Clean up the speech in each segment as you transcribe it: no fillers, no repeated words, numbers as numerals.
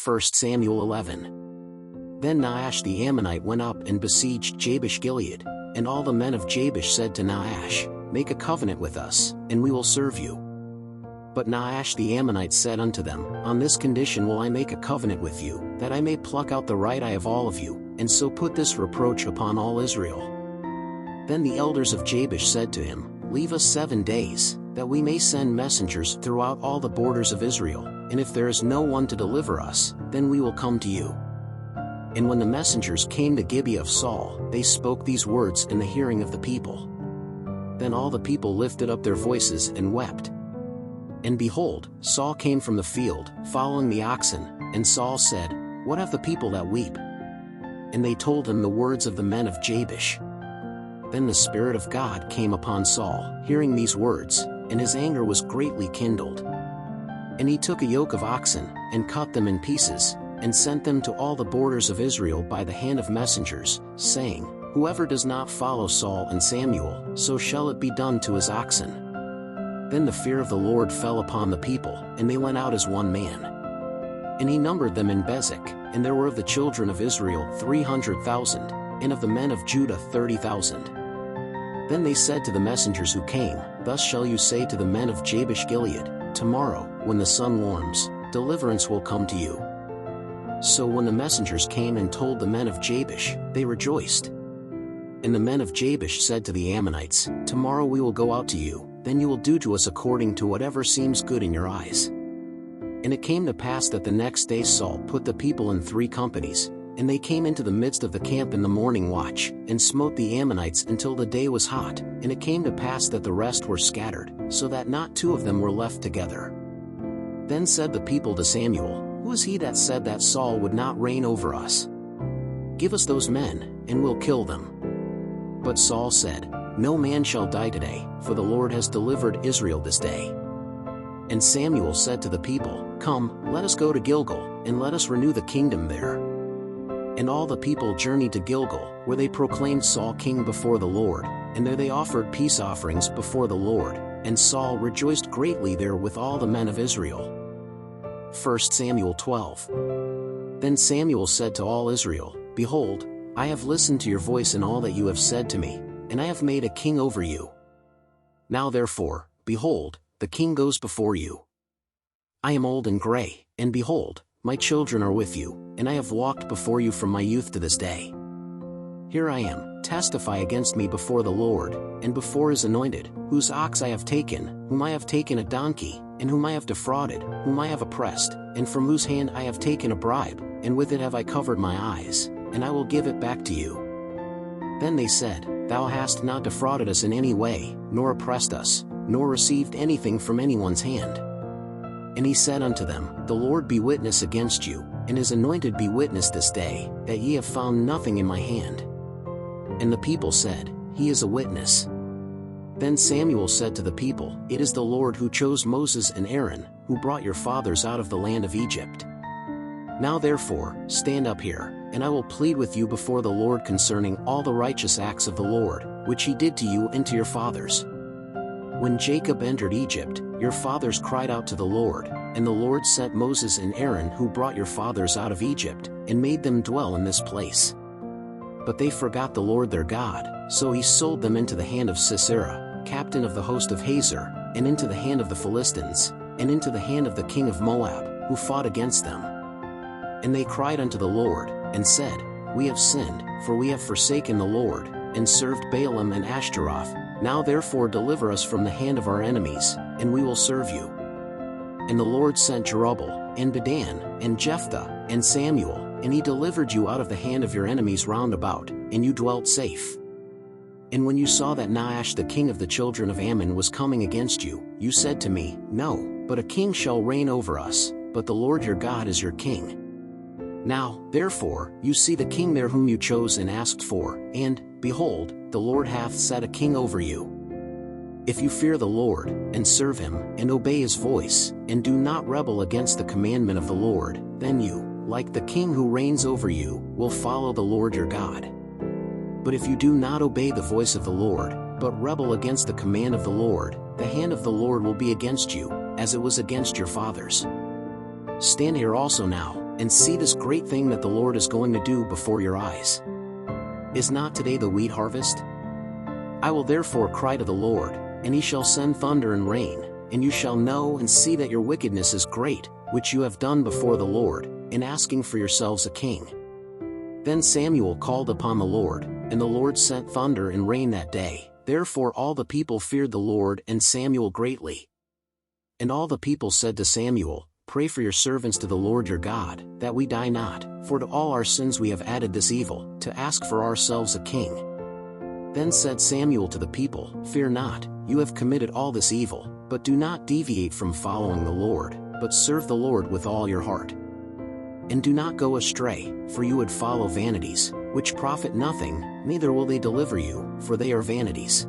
1 Samuel 11. Then Nahash the Ammonite went up and besieged Jabesh-Gilead, and all the men of Jabesh said to Nahash, "Make a covenant with us, and we will serve you." But Nahash the Ammonite said unto them, "On this condition will I make a covenant with you, that I may pluck out the right eye of all of you, and so put this reproach upon all Israel." Then the elders of Jabesh said to him, "Leave us 7 days, that we may send messengers throughout all the borders of Israel, and if there is no one to deliver us, then we will come to you." And when the messengers came to Gibeah of Saul, they spoke these words in the hearing of the people. Then all the people lifted up their voices and wept. And behold, Saul came from the field, following the oxen, and Saul said, "What have the people that weep?" And they told him the words of the men of Jabesh. Then the Spirit of God came upon Saul, hearing these words, and his anger was greatly kindled. And he took a yoke of oxen, and cut them in pieces, and sent them to all the borders of Israel by the hand of messengers, saying, "Whoever does not follow Saul and Samuel, so shall it be done to his oxen." Then the fear of the Lord fell upon the people, and they went out as one man. And he numbered them in Bezek, and there were of the children of Israel 300,000, and of the men of Judah 30,000. Then they said to the messengers who came, "Thus shall you say to the men of Jabesh-Gilead, Tomorrow, when the sun warms, deliverance will come to you." So when the messengers came and told the men of Jabesh, they rejoiced. And the men of Jabesh said to the Ammonites, "Tomorrow we will go out to you, then you will do to us according to whatever seems good in your eyes." And it came to pass that the next day Saul put the people in 3 companies, and they came into the midst of the camp in the morning watch, and smote the Ammonites until the day was hot, and it came to pass that the rest were scattered, so that not 2 of them were left together. Then said the people to Samuel, "Who is he that said that Saul would not reign over us? Give us those men, and we'll kill them." But Saul said, "No man shall die today, for the Lord has delivered Israel this day." And Samuel said to the people, "Come, let us go to Gilgal, and let us renew the kingdom there." And all the people journeyed to Gilgal, where they proclaimed Saul king before the Lord, and there they offered peace offerings before the Lord, and Saul rejoiced greatly there with all the men of Israel. 1 Samuel 12. Then Samuel said to all Israel, "Behold, I have listened to your voice in all that you have said to me, and I have made a king over you. Now therefore, behold, the king goes before you. I am old and gray, and behold, my children are with you, and I have walked before you from my youth to this day. Here I am, testify against me before the Lord, and before his anointed, whose ox I have taken, whom I have taken a donkey, and whom I have defrauded, whom I have oppressed, and from whose hand I have taken a bribe, and with it have I covered my eyes, and I will give it back to you." Then they said, "Thou hast not defrauded us in any way, nor oppressed us, nor received anything from anyone's hand." And he said unto them, "The Lord be witness against you, and his anointed be witness this day, that ye have found nothing in my hand." And the people said, "He is a witness." Then Samuel said to the people, "It is the Lord who chose Moses and Aaron, who brought your fathers out of the land of Egypt. Now therefore, stand up here, and I will plead with you before the Lord concerning all the righteous acts of the Lord, which he did to you and to your fathers. When Jacob entered Egypt, your fathers cried out to the Lord, and the Lord sent Moses and Aaron who brought your fathers out of Egypt, and made them dwell in this place. But they forgot the Lord their God, so he sold them into the hand of Sisera, captain of the host of Hazor, and into the hand of the Philistines, and into the hand of the king of Moab, who fought against them. And they cried unto the Lord, and said, We have sinned, for we have forsaken the Lord, and served Baalim and Ashtaroth. Now therefore deliver us from the hand of our enemies, and we will serve you." And the Lord sent Jerubbaal, and Bedan, and Jephthah, and Samuel, and he delivered you out of the hand of your enemies round about, and you dwelt safe. And when you saw that Nahash the king of the children of Ammon was coming against you, you said to me, No, but a king shall reign over us, but the Lord your God is your king. Now, therefore, you see the king there whom you chose and asked for, and, behold, the Lord hath set a king over you. If you fear the Lord, and serve him, and obey his voice, and do not rebel against the commandment of the Lord, then you, like the king who reigns over you, will follow the Lord your God. But if you do not obey the voice of the Lord, but rebel against the command of the Lord, the hand of the Lord will be against you, as it was against your fathers. Stand here also now, and see this great thing that the Lord is going to do before your eyes. Is not today the wheat harvest? I will therefore cry to the Lord, and he shall send thunder and rain, and you shall know and see that your wickedness is great, which you have done before the Lord, in asking for yourselves a king. Then Samuel called upon the Lord, and the Lord sent thunder and rain that day. Therefore all the people feared the Lord and Samuel greatly. And all the people said to Samuel, Pray for your servants to the Lord your God, that we die not, for to all our sins we have added this evil, to ask for ourselves a king. Then said Samuel to the people, Fear not, you have committed all this evil, but do not deviate from following the Lord, but serve the Lord with all your heart. And do not go astray, for you would follow vanities, which profit nothing, neither will they deliver you, for they are vanities.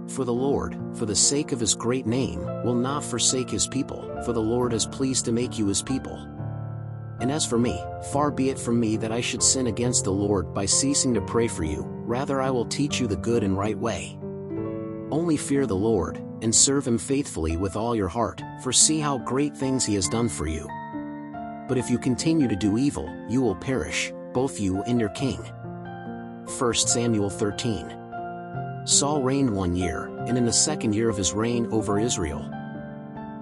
For the Lord, for the sake of his great name, will not forsake his people, for the Lord is pleased to make you his people. And as for me, far be it from me that I should sin against the Lord by ceasing to pray for you, rather I will teach you the good and right way. Only fear the Lord, and serve him faithfully with all your heart, for see how great things he has done for you. But if you continue to do evil, you will perish, both you and your king. 1 Samuel 13. Saul reigned 1 year, and in the 2nd year of his reign over Israel,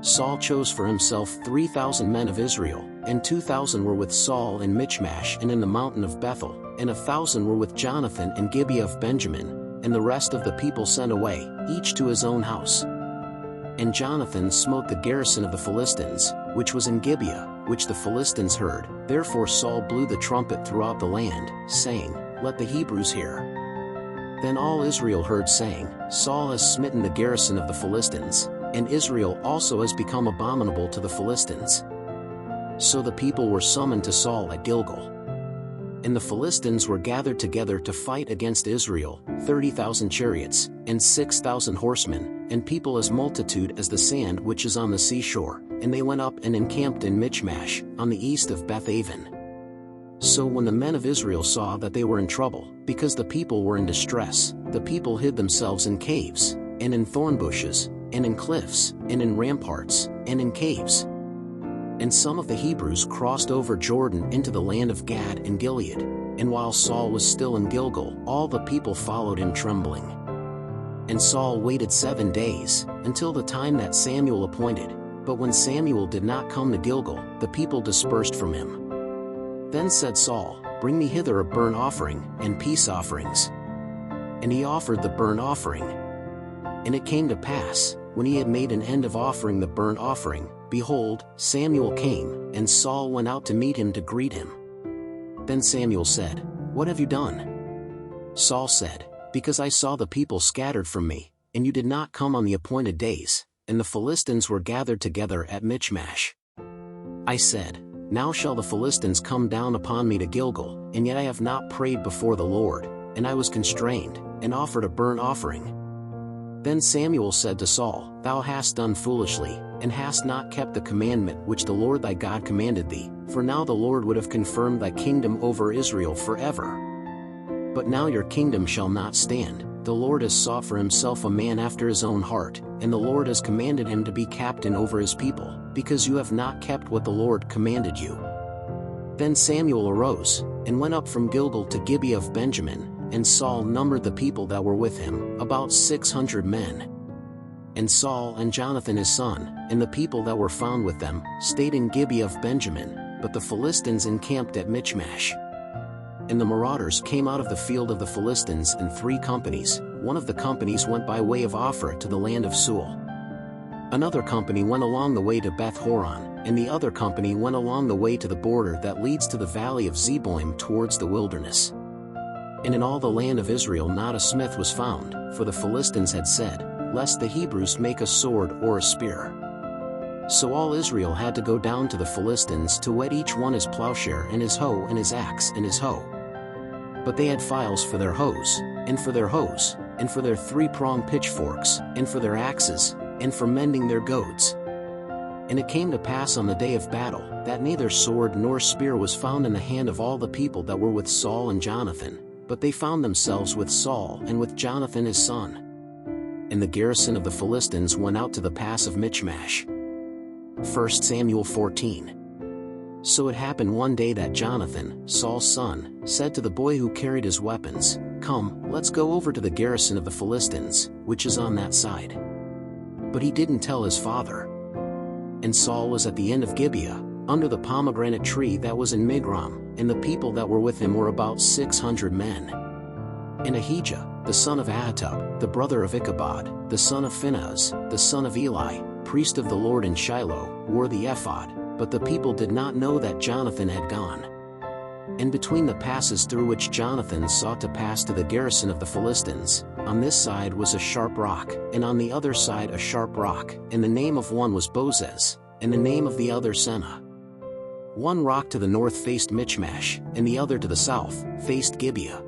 Saul chose for himself 3,000 men of Israel, and 2,000 were with Saul in Michmash and in the mountain of Bethel, and 1,000 were with Jonathan in Gibeah of Benjamin, and the rest of the people sent away, each to his own house. And Jonathan smote the garrison of the Philistines, which was in Gibeah, which the Philistines heard. Therefore Saul blew the trumpet throughout the land, saying, Let the Hebrews hear. Then all Israel heard, saying, Saul has smitten the garrison of the Philistines, and Israel also has become abominable to the Philistines. So the people were summoned to Saul at Gilgal. And the Philistines were gathered together to fight against Israel, 30,000 chariots, and 6,000 horsemen, and people as multitude as the sand which is on the seashore, and they went up and encamped in Michmash, on the east of Beth-aven. So when the men of Israel saw that they were in trouble, because the people were in distress, the people hid themselves in caves, and in thorn bushes, and in cliffs, and in ramparts, and in caves. And some of the Hebrews crossed over Jordan into the land of Gad and Gilead, and while Saul was still in Gilgal, all the people followed him trembling. And Saul waited 7 days, until the time that Samuel appointed, but when Samuel did not come to Gilgal, the people dispersed from him. Then said Saul, Bring me hither a burnt offering, and peace offerings. And he offered the burnt offering. And it came to pass, when he had made an end of offering the burnt offering, behold, Samuel came, and Saul went out to meet him to greet him. Then Samuel said, What have you done? Saul said, Because I saw the people scattered from me, and you did not come on the appointed days, and the Philistines were gathered together at Michmash. I said, Now shall the Philistines come down upon me to Gilgal, and yet I have not prayed before the Lord, and I was constrained, and offered a burnt offering. Then Samuel said to Saul, Thou hast done foolishly, and hast not kept the commandment which the Lord thy God commanded thee, for now the Lord would have confirmed thy kingdom over Israel forever. But now your kingdom shall not stand. The Lord has sought for himself a man after his own heart, and the Lord has commanded him to be captain over his people, because you have not kept what the Lord commanded you. Then Samuel arose, and went up from Gilgal to Gibeah of Benjamin, and Saul numbered the people that were with him, about 600 men. And Saul and Jonathan his son, and the people that were found with them, stayed in Gibeah of Benjamin, but the Philistines encamped at Michmash. And the marauders came out of the field of the Philistines in 3 companies. One of the companies went by way of Ophrah to the land of Sual. Another company went along the way to Beth Horon, and the other company went along the way to the border that leads to the valley of Zeboim towards the wilderness. And in all the land of Israel not a smith was found, for the Philistines had said, Lest the Hebrews make a sword or a spear. So all Israel had to go down to the Philistines to whet each one his plowshare and his hoe and his axe and his hoe. But they had files for their hoes, and for their hoes, and for their 3-pronged pitchforks, and for their axes, and for mending their goads. And it came to pass on the day of battle, that neither sword nor spear was found in the hand of all the people that were with Saul and Jonathan, but they found themselves with Saul and with Jonathan his son. And the garrison of the Philistines went out to the pass of Michmash. 1 Samuel 14. So it happened one day that Jonathan, Saul's son, said to the boy who carried his weapons, "Come, let's go over to the garrison of the Philistines, which is on that side." But he didn't tell his father. And Saul was at the end of Gibeah, under the pomegranate tree that was in Migron, and the people that were with him were about 600 men. And Ahijah, the son of Ahitub, the brother of Ichabod, the son of Phinehas, the son of Eli, priest of the Lord in Shiloh, wore the ephod, but the people did not know that Jonathan had gone. And between the passes through which Jonathan sought to pass to the garrison of the Philistines, on this side was a sharp rock, and on the other side a sharp rock, and the name of one was Bozez, and the name of the other Senah. One rock to the north faced Michmash, and the other to the south faced Gibeah.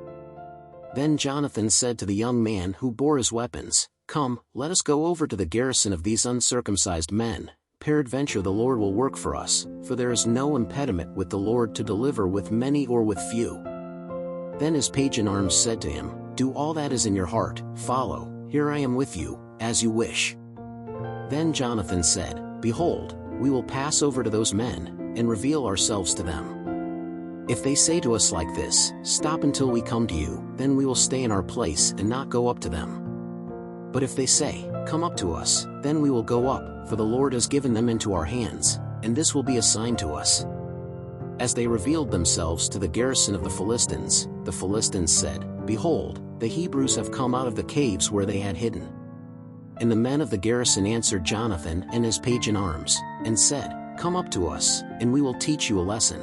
Then Jonathan said to the young man who bore his weapons, "Come, let us go over to the garrison of these uncircumcised men. Peradventure the Lord will work for us, for there is no impediment with the Lord to deliver with many or with few." Then his page-in-arms said to him, "Do all that is in your heart, follow, here I am with you, as you wish." Then Jonathan said, "Behold, we will pass over to those men, and reveal ourselves to them. If they say to us like this, 'Stop until we come to you,' then we will stay in our place and not go up to them. But if they say, 'Come up to us,' then we will go up, for the Lord has given them into our hands, and this will be a sign to us." As they revealed themselves to the garrison of the Philistines said, "Behold, the Hebrews have come out of the caves where they had hidden." And the men of the garrison answered Jonathan and his page-in-arms, and said, "Come up to us, and we will teach you a lesson."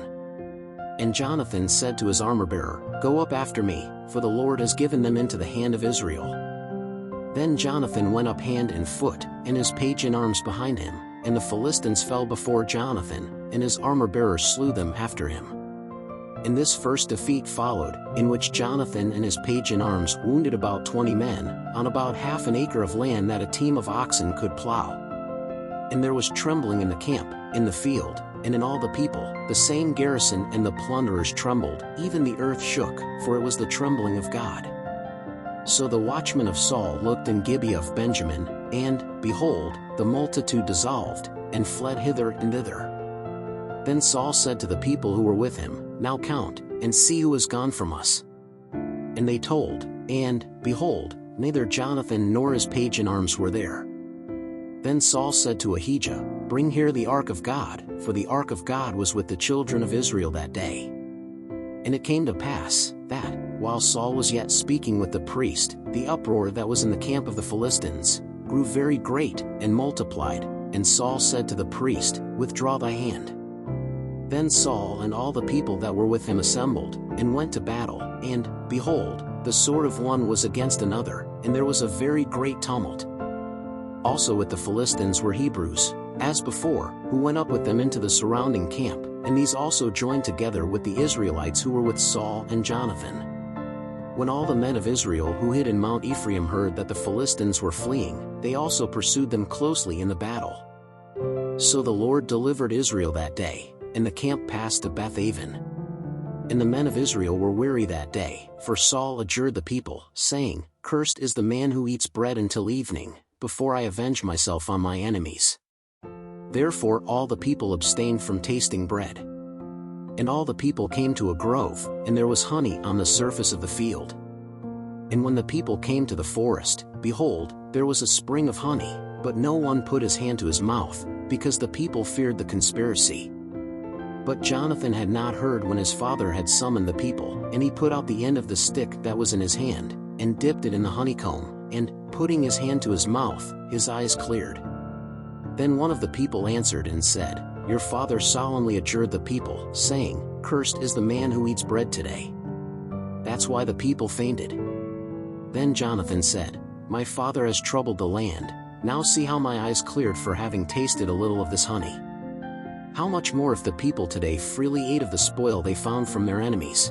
And Jonathan said to his armor-bearer, "Go up after me, for the Lord has given them into the hand of Israel." Then Jonathan went up hand and foot, and his page-in-arms behind him, and the Philistines fell before Jonathan, and his armor-bearer slew them after him. And this first defeat followed, in which Jonathan and his page-in-arms wounded about 20 men, on about half an acre of land that a team of oxen could plow. And there was trembling in the camp, in the field, and in all the people, the same garrison and the plunderers trembled, even the earth shook, for it was the trembling of God. So the watchmen of Saul looked in Gibeah of Benjamin, and, behold, the multitude dissolved, and fled hither and thither. Then Saul said to the people who were with him, "Now count, and see who is gone from us." And they told, and, behold, neither Jonathan nor his page-in-arms were there. Then Saul said to Ahijah, "Bring here the ark of God," for the ark of God was with the children of Israel that day. And it came to pass, that, while Saul was yet speaking with the priest, the uproar that was in the camp of the Philistines grew very great, and multiplied, and Saul said to the priest, "Withdraw thy hand." Then Saul and all the people that were with him assembled, and went to battle, and, behold, the sword of one was against another, and there was a very great tumult. Also with the Philistines were Hebrews, as before, who went up with them into the surrounding camp, and these also joined together with the Israelites who were with Saul and Jonathan. When all the men of Israel who hid in Mount Ephraim heard that the Philistines were fleeing, they also pursued them closely in the battle. So the Lord delivered Israel that day, and the camp passed to Beth-aven. And the men of Israel were weary that day, for Saul adjured the people, saying, "Cursed is the man who eats bread until evening, before I avenge myself on my enemies." Therefore all the people abstained from tasting bread. And all the people came to a grove, and there was honey on the surface of the field. And when the people came to the forest, behold, there was a spring of honey, but no one put his hand to his mouth, because the people feared the conspiracy. But Jonathan had not heard when his father had summoned the people, and he put out the end of the stick that was in his hand, and dipped it in the honeycomb, and, putting his hand to his mouth, his eyes cleared. Then one of the people answered and said, "Your father solemnly adjured the people, saying, 'Cursed is the man who eats bread today.' That's why the people fainted." Then Jonathan said, "My father has troubled the land, now see how my eyes cleared for having tasted a little of this honey. How much more if the people today freely ate of the spoil they found from their enemies?"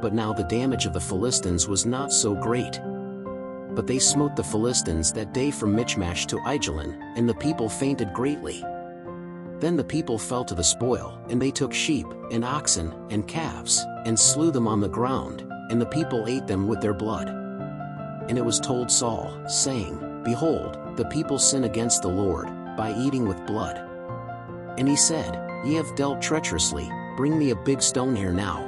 But now the damage of the Philistines was not so great. But they smote the Philistines that day from Michmash to Aijalon, and the people fainted greatly. Then the people fell to the spoil, and they took sheep, and oxen, and calves, and slew them on the ground, and the people ate them with their blood. And it was told Saul, saying, "Behold, the people sin against the Lord, by eating with blood." And he said, Ye have dealt treacherously, bring me a big stone here now.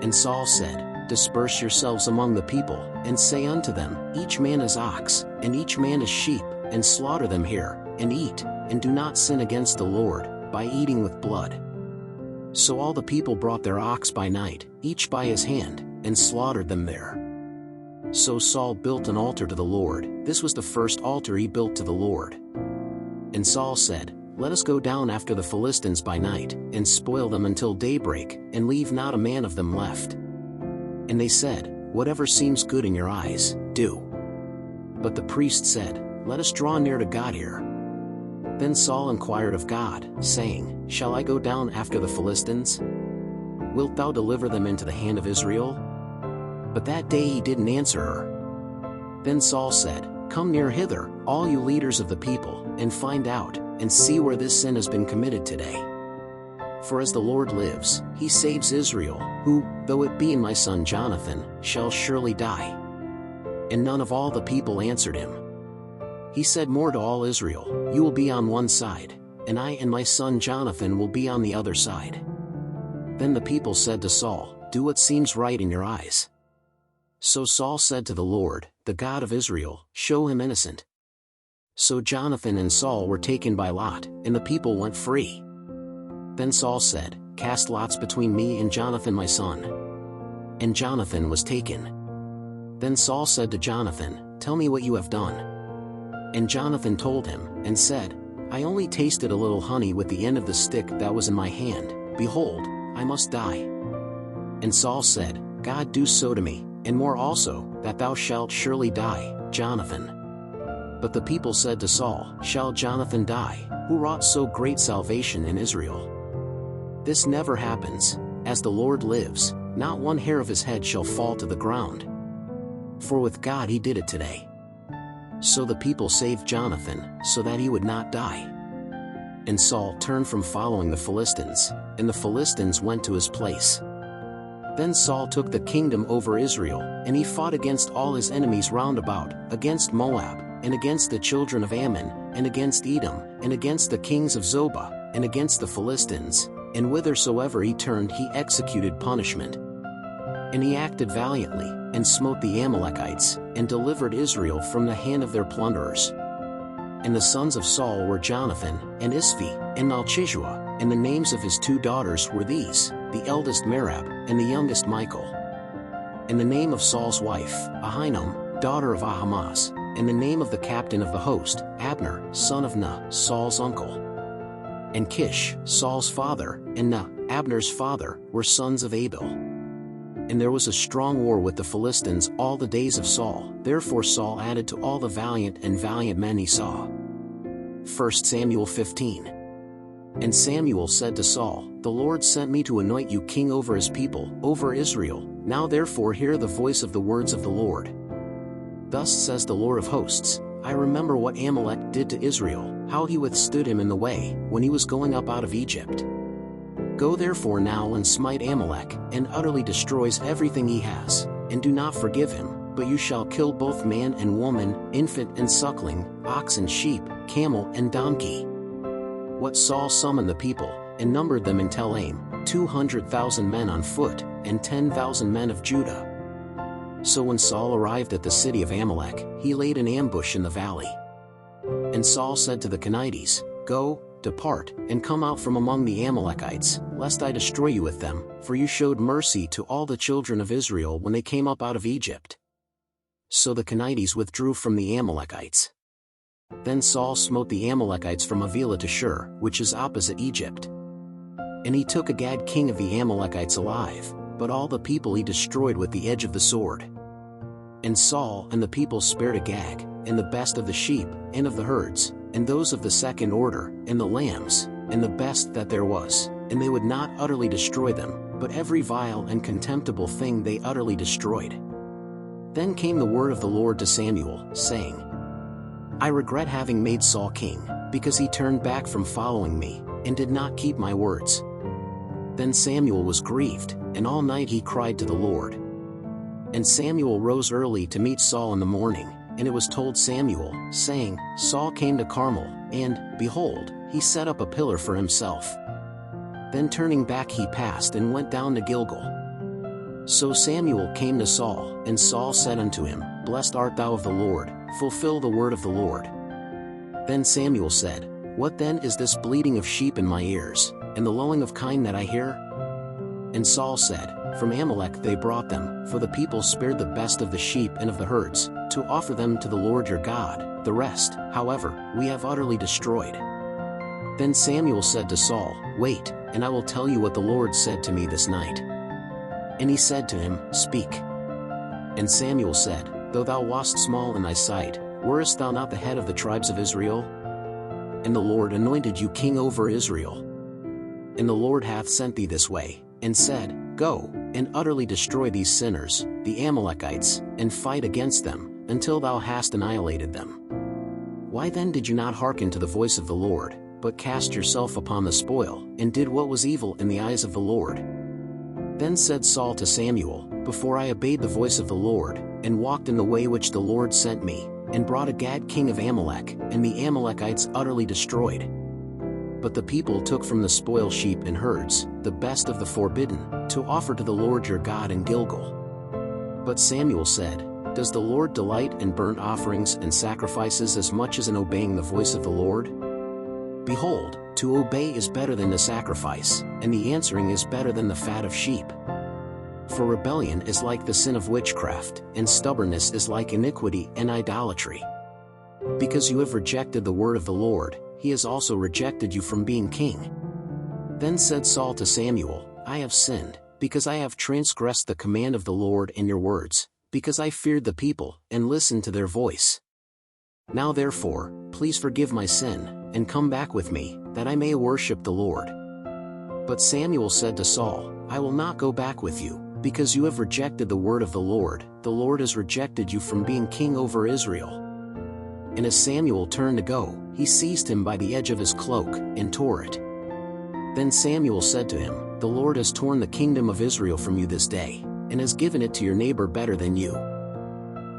And Saul said, Disperse yourselves among the people, and say unto them, Each man is ox, and each man is sheep, and slaughter them here, and eat, and do not sin against the Lord, by eating with blood. So all the people brought their ox by night, each by his hand, and slaughtered them there. So Saul built an altar to the Lord. This was the first altar he built to the Lord. And Saul said, Let us go down after the Philistines by night, and spoil them until daybreak, and leave not a man of them left. And they said, Whatever seems good in your eyes, do. But the priest said, Let us draw near to God here. Then Saul inquired of God, saying, Shall I go down after the Philistines? Wilt thou deliver them into the hand of Israel? But that day he didn't answer her. Then Saul said, Come near hither, all you leaders of the people, and find out, and see where this sin has been committed today. For as the Lord lives, he saves Israel, who, though it be my son Jonathan, shall surely die. And none of all the people answered him. He said more to all Israel, You will be on one side, and I and my son Jonathan will be on the other side. Then the people said to Saul, Do what seems right in your eyes. So Saul said to the Lord, the God of Israel, Show him innocent. So Jonathan and Saul were taken by lot, and the people went free. Then Saul said, Cast lots between me and Jonathan my son. And Jonathan was taken. Then Saul said to Jonathan, Tell me what you have done. And Jonathan told him, and said, I only tasted a little honey with the end of the stick that was in my hand. Behold, I must die. And Saul said, God do so to me, and more also, that thou shalt surely die, Jonathan. But the people said to Saul, Shall Jonathan die, who wrought so great salvation in Israel? This never happens. As the Lord lives, not one hair of his head shall fall to the ground. For with God he did it today. So the people saved Jonathan, so that he would not die. And Saul turned from following the Philistines, and the Philistines went to his place. Then Saul took the kingdom over Israel, and he fought against all his enemies round about, against Moab, and against the children of Ammon, and against Edom, and against the kings of Zobah, and against the Philistines, and whithersoever he turned he executed punishment. And he acted valiantly, and smote the Amalekites, and delivered Israel from the hand of their plunderers. And the sons of Saul were Jonathan, and Isvi, and Malchishua, and the names of his 2 daughters were these, the eldest Merab, and the youngest Michal. And the name of Saul's wife, Ahinoam, daughter of Ahimaaz, and the name of the captain of the host, Abner, son of Ner, Saul's uncle. And Kish, Saul's father, and Ner, Abner's father, were sons of Abel. And there was a strong war with the Philistines all the days of Saul, therefore Saul added to all the valiant men he saw. 1 Samuel 15. And Samuel said to Saul, The Lord sent me to anoint you king over his people, over Israel. Now therefore hear the voice of the words of the Lord. Thus says the Lord of hosts, I remember what Amalek did to Israel, how he withstood him in the way, when he was going up out of Egypt. Go therefore now and smite Amalek, and utterly destroys everything he has, and do not forgive him, but you shall kill both man and woman, infant and suckling, ox and sheep, camel and donkey. What Saul summoned the people, and numbered them in Telaim, 200,000 men on foot, and 10,000 men of Judah. So when Saul arrived at the city of Amalek, he laid an ambush in the valley. And Saul said to the Kenites, Go, depart, and come out from among the Amalekites, lest I destroy you with them, for you showed mercy to all the children of Israel when they came up out of Egypt. So the Kenites withdrew from the Amalekites. Then Saul smote the Amalekites from Havilah to Shur, which is opposite Egypt. And he took Agag king of the Amalekites alive, but all the people he destroyed with the edge of the sword. And Saul and the people spared Agag, and the best of the sheep, and of the herds, and those of the second order, and the lambs, and the best that there was, and they would not utterly destroy them, but every vile and contemptible thing they utterly destroyed. Then came the word of the Lord to Samuel, saying, I regret having made Saul king, because he turned back from following me, and did not keep my words. Then Samuel was grieved, and all night he cried to the Lord. And Samuel rose early to meet Saul in the morning, and it was told Samuel, saying, Saul came to Carmel, and, behold, he set up a pillar for himself. Then turning back he passed and went down to Gilgal. So Samuel came to Saul, and Saul said unto him, Blessed art thou of the Lord, fulfill the word of the Lord. Then Samuel said, What then is this bleating of sheep in my ears, and the lowing of kine that I hear? And Saul said, From Amalek they brought them, for the people spared the best of the sheep and of the herds, to offer them to the Lord your God. The rest, however, we have utterly destroyed. Then Samuel said to Saul, Wait, and I will tell you what the Lord said to me this night. And he said to him, Speak. And Samuel said, Though thou wast small in thy sight, wert thou not the head of the tribes of Israel? And the Lord anointed you king over Israel. And the Lord hath sent thee this way, and said, Go, and utterly destroy these sinners, the Amalekites, and fight against them, until thou hast annihilated them. Why then did you not hearken to the voice of the Lord, but cast yourself upon the spoil, and did what was evil in the eyes of the Lord? Then said Saul to Samuel, Before I obeyed the voice of the Lord, and walked in the way which the Lord sent me, and brought Agag king of Amalek, and the Amalekites utterly destroyed. But the people took from the spoil sheep and herds, the best of the forbidden, to offer to the Lord your God in Gilgal. But Samuel said, Does the Lord delight in burnt offerings and sacrifices as much as in obeying the voice of the Lord? Behold, to obey is better than the sacrifice, and the answering is better than the fat of sheep. For rebellion is like the sin of witchcraft, and stubbornness is like iniquity and idolatry. Because you have rejected the word of the Lord, he has also rejected you from being king. Then said Saul to Samuel, I have sinned, because I have transgressed the command of the Lord in your words, because I feared the people, and listened to their voice. Now therefore, please forgive my sin, and come back with me, that I may worship the Lord. But Samuel said to Saul, I will not go back with you, because you have rejected the word of the Lord has rejected you from being king over Israel. And as Samuel turned to go, he seized him by the edge of his cloak, and tore it. Then Samuel said to him, The Lord has torn the kingdom of Israel from you this day, and has given it to your neighbor better than you.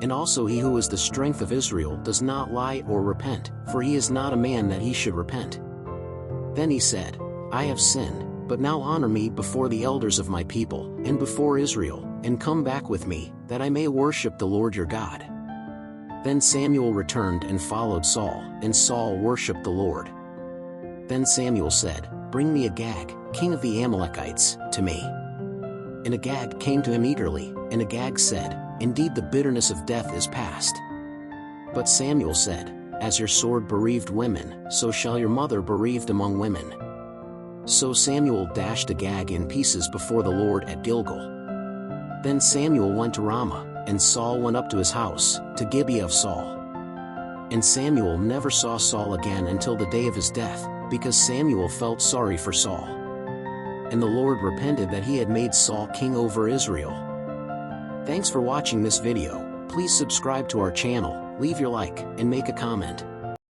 And also he who is the strength of Israel does not lie or repent, for he is not a man that he should repent. Then he said, I have sinned, but now honor me before the elders of my people, and before Israel, and come back with me, that I may worship the Lord your God. Then Samuel returned and followed Saul, and Saul worshipped the Lord. Then Samuel said, Bring me Agag, king of the Amalekites, to me. And Agag came to him eagerly, and Agag said, Indeed the bitterness of death is past. But Samuel said, As your sword bereaved women, so shall your mother bereaved among women. So Samuel dashed Agag in pieces before the Lord at Gilgal. Then Samuel went to Ramah, and Saul went up to his house, to Gibeah of Saul. And Samuel never saw Saul again until the day of his death, because Samuel felt sorry for Saul. And the Lord repented that he had made Saul king over Israel. Thanks for watching this video. Please subscribe to our channel, leave your like, and make a comment.